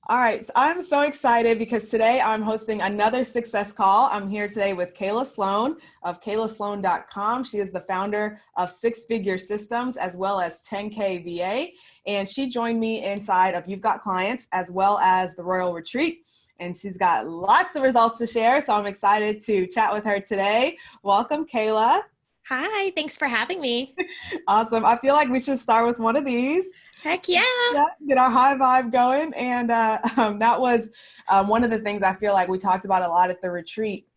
All right, so I'm so excited because today I'm hosting another success call. I'm here today with Kayla Sloan of KaylaSloan.com. She is the founder of Six Figure Systems as well as 10K VA. And she joined me inside of You've Got Clients as well as the Royal Retreat. And she's got lots of results to share. So I'm excited to chat with her today. Welcome, Kayla. Hi, thanks for having me. Awesome. I feel like we should start with one of these. Heck yeah. Yeah, get our high vibe going. And that was one of the things I feel like we talked about a lot at the retreat.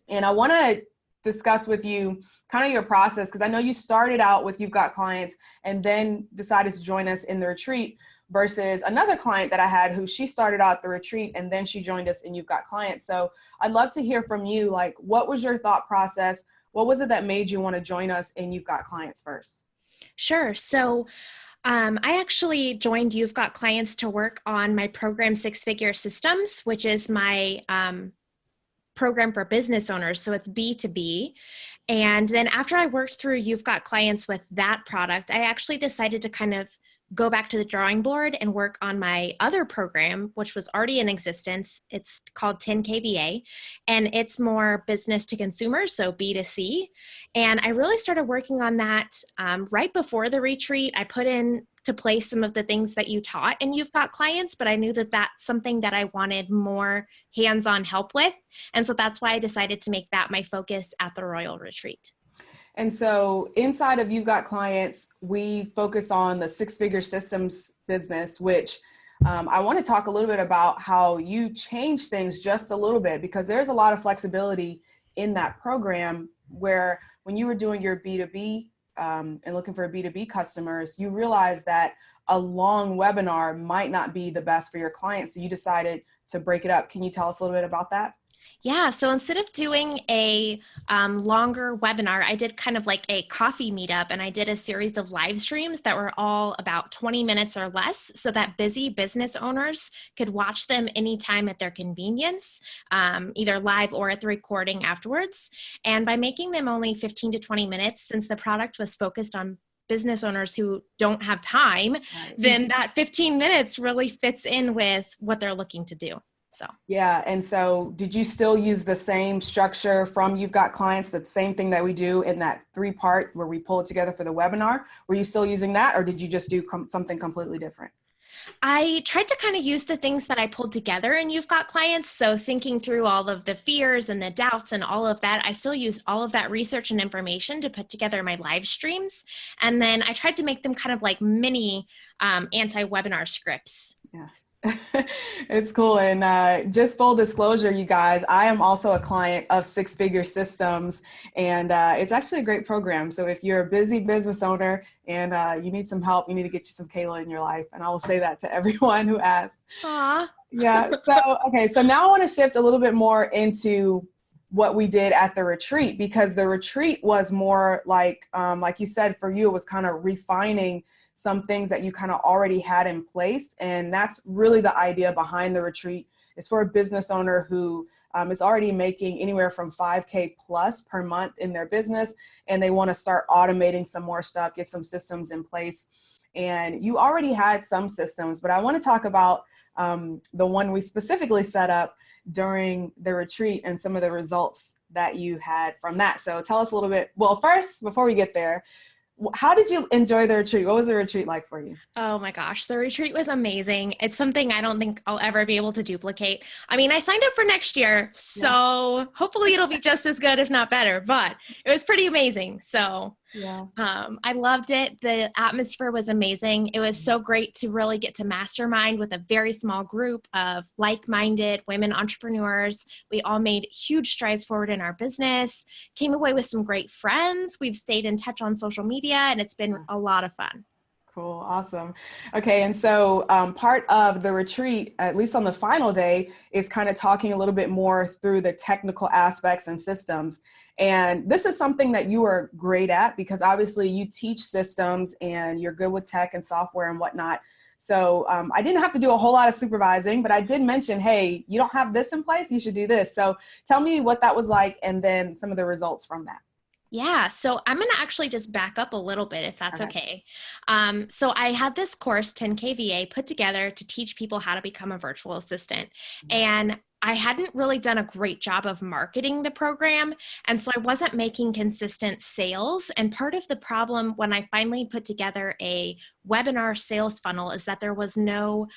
And I want to discuss with you kind of your process, because I know you started out with You've Got Clients and then decided to join us in the retreat versus another client that I had who she started out at the retreat and then she joined us in You've Got Clients. So I'd love to hear from you, like, what was your thought process? What was it that made you want to join us in You've Got Clients first? Sure. I actually joined You've Got Clients to work on my program Six Figure Systems, which is my program for business owners. So it's B2B. And then after I worked through You've Got Clients with that product, I actually decided to kind of go back to the drawing board and work on my other program, which was already in existence. It's called 10K VA, and it's more business to consumer, so B2C. And I really started working on that right before the retreat. I put in to place some of the things that you taught and You've Got Clients, but I knew that that's something that I wanted more hands-on help with. And so that's why I decided to make that my focus at the Royal Retreat. And so inside of You've Got Clients, we focus on the Six Figure Systems business, which I want to talk a little bit about how you change things just a little bit, because there's a lot of flexibility in that program where when you were doing your B2B and looking for B2B customers, you realized that a long webinar might not be the best for your clients. So you decided to break it up. Can you tell us a little bit about that? Yeah, so instead of doing a longer webinar, I did kind of like a coffee meetup, and I did a series of live streams that were all about 20 minutes or less so that busy business owners could watch them anytime at their convenience, either live or at the recording afterwards. And by making them only 15 to 20 minutes, since the product was focused on business owners who don't have time, Right. then that 15 minutes really fits in with what they're looking to do. So. Yeah. And so did you still use the same structure from You've Got Clients, the same thing that we do in that 3-part where we pull it together for the webinar? Were you still using that, or did you just do something completely different? I tried to kind of use the things that I pulled together and You've Got Clients. So thinking through all of the fears and the doubts and all of that, I still use all of that research and information to put together my live streams. And then I tried to make them kind of like mini anti-webinar scripts. Yes. It's cool. And just full disclosure, you guys, I am also a client of Six Figure Systems, and it's actually a great program. So if you're a busy business owner and you need some help, you need to get you some Kayla in your life. And I will say that to everyone who asks. Aw. Yeah. So, okay. So now I want to shift a little bit more into what we did at the retreat, because the retreat was more like you said, for you, it was kind of refining some things that you kind of already had in place. And that's really the idea behind the retreat, is for a business owner who is already making anywhere from 5K plus per month in their business, and they want to start automating some more stuff, get some systems in place. And you already had some systems, but I want to talk about the one we specifically set up during the retreat and some of the results that you had from that. So tell us a little bit. Well, first, before we get there, how did you enjoy the retreat? What was the retreat like for you? Oh my gosh, the retreat was amazing. It's something I don't think I'll ever be able to duplicate. I mean, I signed up for next year, so hopefully it'll be just as good, if not better, but it was pretty amazing. So Yeah. I loved it. The atmosphere was amazing. It was so great to really get to mastermind with a very small group of like-minded women entrepreneurs. We all made huge strides forward in our business, came away with some great friends. We've stayed in touch on social media, and it's been a lot of fun. Cool. Awesome. Okay. And so part of the retreat, at least on the final day, is kind of talking a little bit more through the technical aspects and systems. And this is something that you are great at, because obviously you teach systems and you're good with tech and software and whatnot. So I didn't have to do a whole lot of supervising, but I did mention, hey, you don't have this in place, you should do this. So tell me what that was like, and then some of the results from that. Yeah, so I'm going to actually just back up a little bit if that's Okay. okay. So I had this course, 10K VA, put together to teach people how to become a virtual assistant. And I hadn't really done a great job of marketing the program. And so I wasn't making consistent sales. And part of the problem when I finally put together a webinar sales funnel is that there was no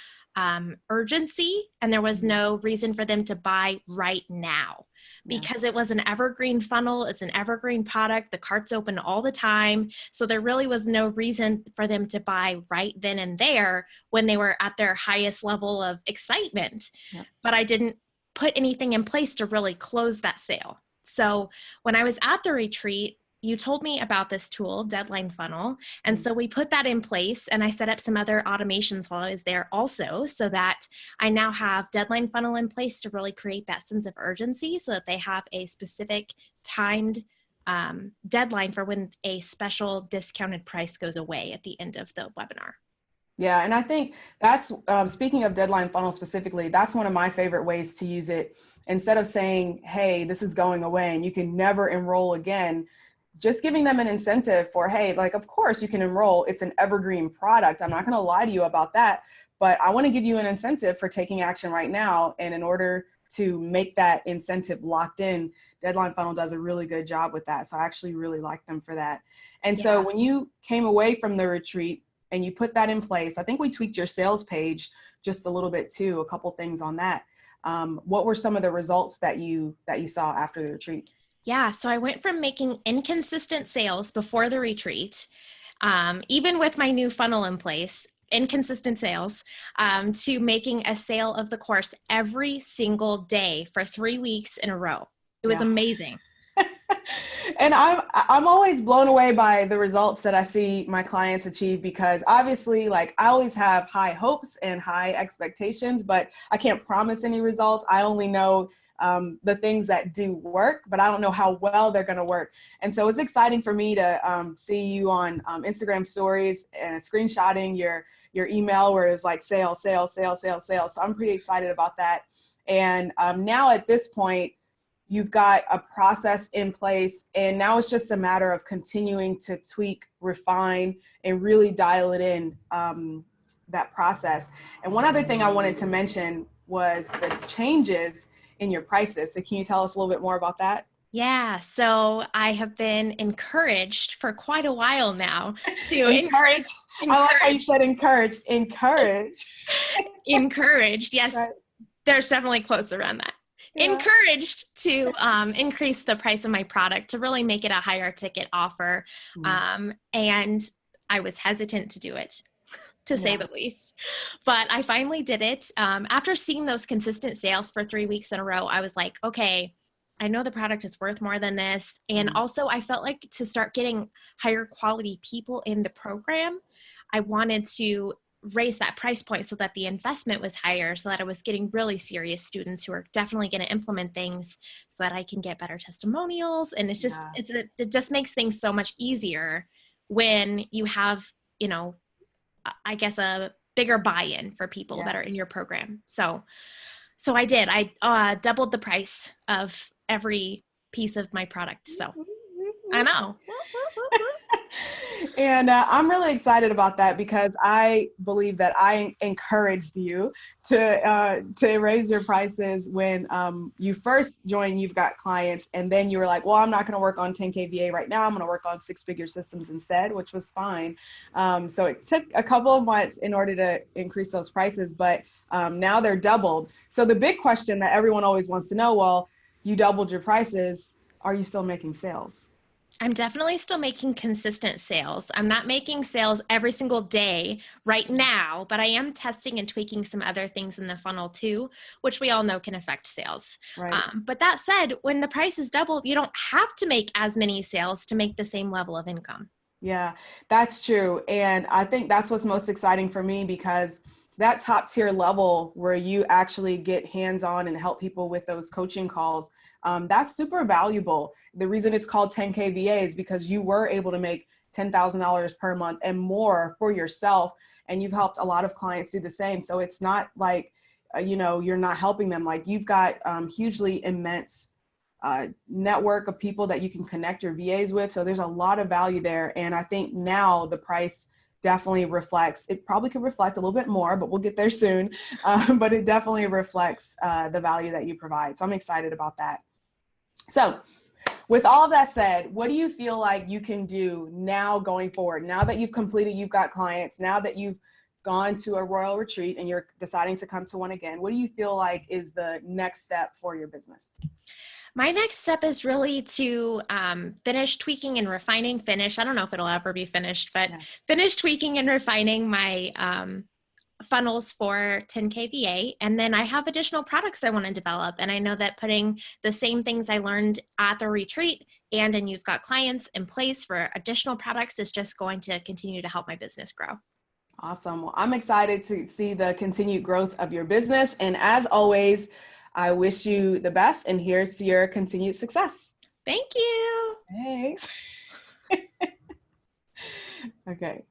urgency and there was no reason for them to buy right now. Because it was an evergreen funnel, it's an evergreen product, the cart's open all the time. So there really was no reason for them to buy right then and there when they were at their highest level of excitement. Yeah. But I didn't put anything in place to really close that sale. So when I was at the retreat, you told me about this tool, Deadline Funnel. And so we put that in place, and I set up some other automations while I was there also, so that I now have Deadline Funnel in place to really create that sense of urgency so that they have a specific timed deadline for when a special discounted price goes away at the end of the webinar. Yeah, and I think that's, speaking of Deadline Funnel specifically, that's one of my favorite ways to use it. Instead of saying, hey, this is going away and you can never enroll again, just giving them an incentive for, hey, like, of course you can enroll. It's an evergreen product. I'm not going to lie to you about that, but I want to give you an incentive for taking action right now. And in order to make that incentive locked in, Deadline Funnel does a really good job with that. So I actually really like them for that. And so when you came away from the retreat and you put that in place, I think we tweaked your sales page just a little bit too, a couple things on that. What were some of the results that you saw after the retreat? Yeah, so I went from making inconsistent sales before the retreat, even with my new funnel in place, inconsistent sales, to making a sale of the course every single day for 3 weeks in a row. It was amazing. And I'm always blown away by the results that I see my clients achieve, because obviously, like, I always have high hopes and high expectations, but I can't promise any results. I only know the things that do work, but I don't know how well they're going to work. And so it's exciting for me to see you on Instagram stories and screenshotting your email where it's like sales, sales, sales, sales, sales. So I'm pretty excited about that. And now at this point, you've got a process in place, and now it's just a matter of continuing to tweak, refine, and really dial it in, that process. And one other thing I wanted to mention was the changes in your prices. So can you tell us a little bit more about that? Yeah, so I have been encouraged for quite a while now to encourage. I like how you said encourage. Encourage. Encouraged, yes. Right. There's definitely quotes around that. Yeah. Encouraged to increase the price of my product to really make it a higher ticket offer. And I was hesitant to do it, to say the least. But I finally did it. After seeing those consistent sales for 3 weeks in a row, I was like, okay, I know the product is worth more than this. And also I felt like to start getting higher quality people in the program, I wanted to raise that price point so that the investment was higher, so that I was getting really serious students who are definitely going to implement things so that I can get better testimonials. And it's just, it just makes things so much easier when you have, you know, I guess a bigger buy-in for people that are in your program. So I did, I doubled the price of every piece of my product. So I know. And I'm really excited about that, because I believe that I encouraged you to raise your prices when you first joined You've Got Clients, and then you were like, well, I'm not going to work on 10K VA right now. I'm going to work on six-figure systems instead, which was fine. So it took a couple of months in order to increase those prices, but now they're doubled. So the big question that everyone always wants to know, well, you doubled your prices, are you still making sales? I'm definitely still making consistent sales. I'm not making sales every single day right now, but I am testing and tweaking some other things in the funnel too, which we all know can affect sales. Right. But that said, when the price is doubled, you don't have to make as many sales to make the same level of income. Yeah, that's true. And I think that's what's most exciting for me, because that top tier level where you actually get hands-on and help people with those coaching calls, that's super valuable. The reason it's called 10K VA is because you were able to make $10,000 per month and more for yourself. And you've helped a lot of clients do the same. So it's not like, you're not helping them. Like, you've got hugely immense network of people that you can connect your VAs with. So there's a lot of value there. And I think now the price definitely reflects, it probably could reflect a little bit more, but we'll get there soon. But it definitely reflects the value that you provide. So I'm excited about that. So with all of that said, what do you feel like you can do now going forward? Now that you've completed, you've got clients, now that you've gone to a royal retreat and you're deciding to come to one again, what do you feel like is the next step for your business? My next step is really to finish tweaking and refining, I don't know if it'll ever be finished, but finish tweaking and refining my funnels for 10K VA. And then I have additional products I want to develop. And I know that putting the same things I learned at the retreat and You've Got Clients in place for additional products is just going to continue to help my business grow. Awesome. Well, I'm excited to see the continued growth of your business. And as always, I wish you the best, and here's to your continued success. Thank you. Thanks. Okay.